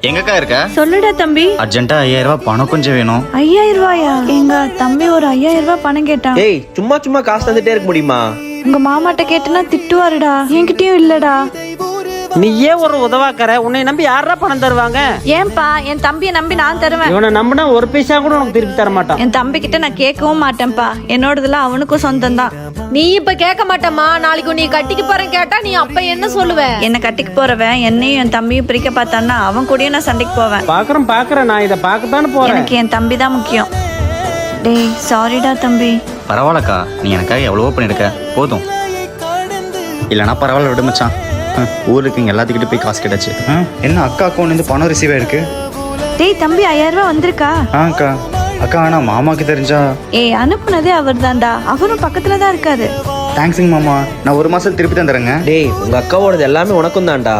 எங்கக்கா இருக்க? சொல்லுடா தம்பி. அர்ஜென்ட்டா 5000 ரூபாய் பணம் கொஞ்சம் வேணும். 5000 ரூபாயா? எங்க தம்பி ஒரு 5000 ரூபாய் பணம் கேட்டான். ஏய் சும்மா சும்மா காசு தந்துட்டே இருக்க முடியுமா? உங்க மாமாட்ட கேட்டனா திட்டுவாருடா. என்கிட்டயும் இல்லடா. நீயே ஒரு உதவாக்கற, உன்னை நம்பி யாரா பணம் தருவாங்க? ஏன்பா என் தம்பியை நம்பி நான் தருவேன். இவனை நம்பினா ஒரு பைசா கூட உனக்கு திருப்பி தர மாட்டான். என் தம்பி கிட்ட நான் கேட்கவும் மாட்டேன்ப்பா. என்னோடதுல அவனுக்கும் சொந்தம் தான். நீ இப்ப கேட்க மாட்டேம்மா. நாளைக்கு நீ கட்டிக்கு போறேன் கேட்டா நீ அப்ப என்ன சொல்லுவ? என்ன கட்டிக்கு போறவன் என்னையும் என் தம்பியும் பிரிக்க பார்த்தான்னா அவன் கூடயும் நான் சண்டைக்கு போவேன். பாக்குறேன் நான் இதை பார்க்கத்தானே போறேன். எனக்கு என் தம்பி தான் முக்கியம். டேய் சாரிடா தம்பி. பரவாயில்லக்கா, நீ எனக்காக எவ்வளவோ பண்ணிருக்க, போதும். இல்லைனா பரவாயில்ல, விடு மச்சான். ஊருக்கு இங்கே எல்லாத்துக்கிட்ட போய் காசு கிடச்சி. என்ன அக்கா அக்கௌண்ட்லேருந்து பணம் ரிசீவ் ஆயிருக்கு? டேய் தம்பி 5000 ரூபாய் வந்திருக்கா? அக்கா அக்கா, ஆனால் மாமாவுக்கு தெரிஞ்சா? ஏய் அனுப்புனதே அவர் தான்டா. அவரும் பக்கத்துல தான் இருக்காரு. தேங்க்ஸுங்க மாமா, நான் 1 மாசம் திருப்பி தந்துடுறேங்க. டேய் உங்க அக்காவோடது எல்லாமே உனக்கும் தான்டா.